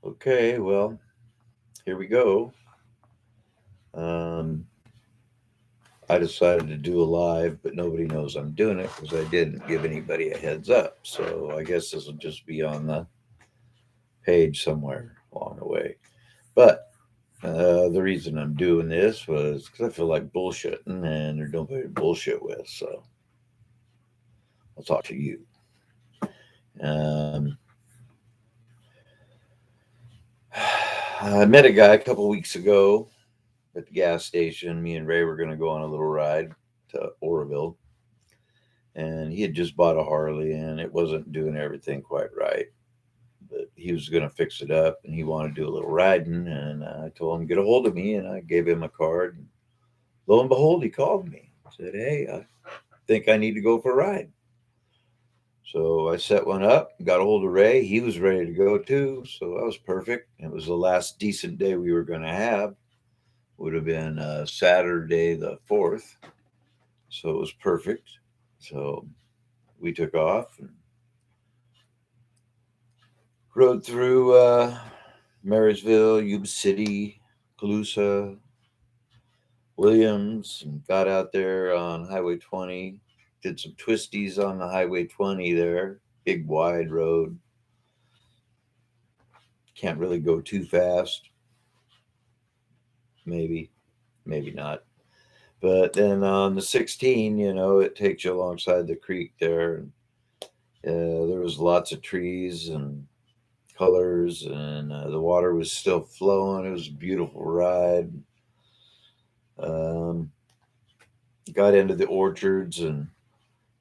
Okay, well, here we go. Um, I decided to do a live, but nobody knows I'm doing it because I didn't give anybody a heads up. So I guess this will just be on the page somewhere along the way. But the reason I'm doing this was because I feel like bullshitting and there's nobody to bullshit with. So I'll talk to you. Um, I met a guy a couple weeks ago at the gas station. Me and Ray were going to go on a little ride to Oroville, and he had just bought a Harley, and it wasn't doing everything quite right. But he was going to fix it up, and he wanted to do a little riding. And I told him get a hold of me, and I gave him a card. And lo and behold, he called me. Said, "Hey, I think I need to go for a ride." So I set one up, got a hold of Ray. He was ready to go too, so that was perfect. It was the last decent day we were going to have. Would have been Saturday the 4th, so it was perfect. So we took off and rode through Marysville, Yuba City, Colusa, Williams, and got out there on Highway 20. Did some twisties on the Highway 20 there. Big wide road. Can't really go too fast. Maybe, maybe not. But then on the 16, it takes you alongside the creek there. And there was lots of trees and colors, and the water was still flowing. It was a beautiful ride. Um, got into the orchards, and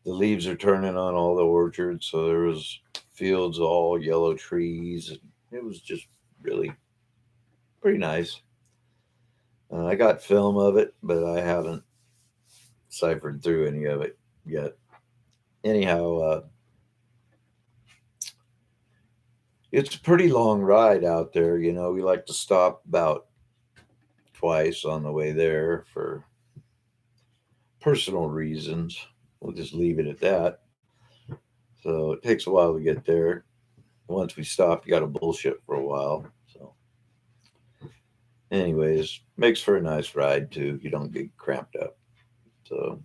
the leaves are turning on all the orchards, so there was fields all yellow trees. It was just really pretty nice. I got film of it, but I haven't ciphered through any of it yet. Anyhow, it's a pretty long ride out there. We like to stop about twice on the way there for personal reasons. We'll just leave it at that. So it takes a while to get there. Once we stop, you got to bullshit for a while. So, anyways, makes for a nice ride too. You don't get cramped up. So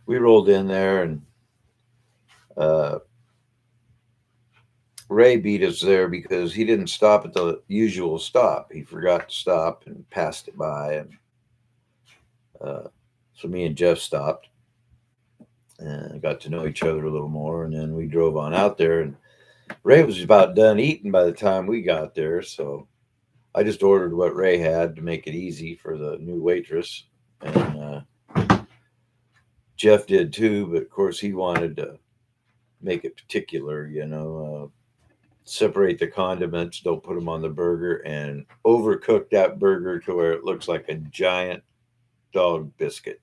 we rolled in there, and uh, Ray beat us there because he didn't stop at the usual stop. He forgot to stop and passed it by, and uh, so me and Jeff stopped and got to know each other a little more, and then we drove on out there. And Ray was about done eating by the time we got there, so I just ordered what Ray had to make it easy for the new waitress, and Jeff did too. But of course, he wanted to make it particular, separate the condiments, don't put them on the burger, and overcook that burger to where it looks like a giant dog biscuit.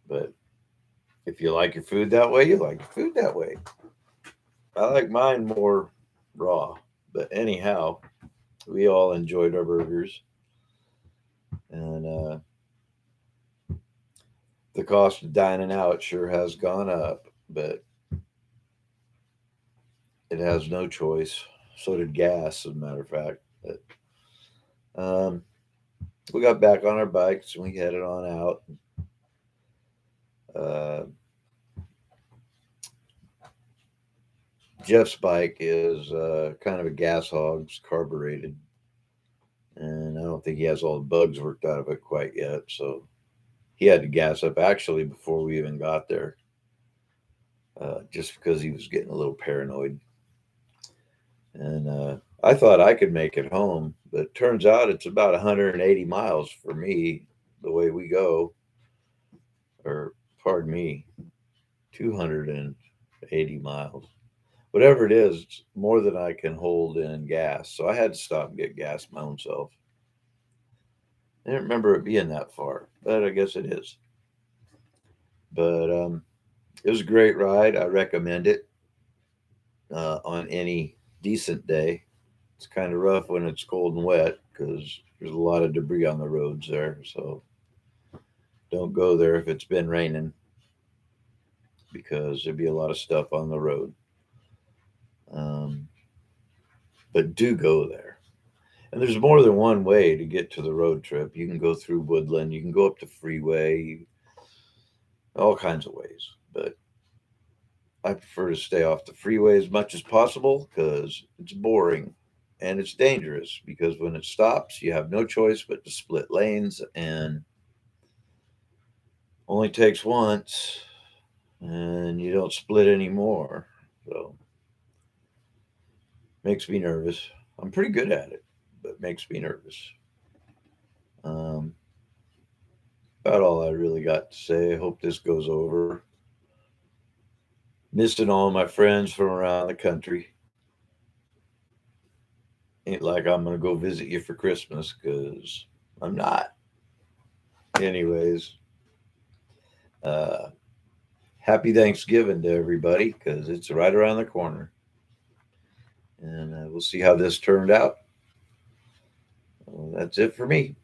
But if you like your food that way, you like your food that way. I like mine more raw. But anyhow, we all enjoyed our burgers, and the cost of dining out sure has gone up, but it has no choice. So did gas, as a matter of fact. But we got back on our bikes and we headed on out. Uh, Jeff's bike is kind of a gas hog, it's carbureted, and I don't think he has all the bugs worked out of it quite yet. So he had to gas up actually before we even got there, just because he was getting a little paranoid. And I thought I could make it home, but it turns out it's about 180 miles for me the way we go, or pardon me, 280 miles. Whatever it is, it's more than I can hold in gas. So I had to stop and get gas my own self. I didn't remember it being that far, but I guess it is. But it was a great ride. I recommend it on any decent day. It's kind of rough when it's cold and wet because there's a lot of debris on the roads there. So don't go there if it's been raining because there'd be a lot of stuff on the road. Um, but do go there. And there's more than one way to get to the road trip. You can go through woodland, you can go up the freeway, all kinds of ways. But I prefer to stay off the freeway as much as possible because it's boring and it's dangerous because when it stops, you have no choice but to split lanes and only takes once and you don't split anymore. So makes me nervous. I'm pretty good at it, but makes me nervous. Um, about all I really got to say. I hope this goes over. Missing all my friends from around the country. Ain't like I'm gonna go visit you for Christmas because I'm not. Anyways, uh, happy Thanksgiving to everybody because it's right around the corner, and we'll see how this turned out. Well, that's it for me.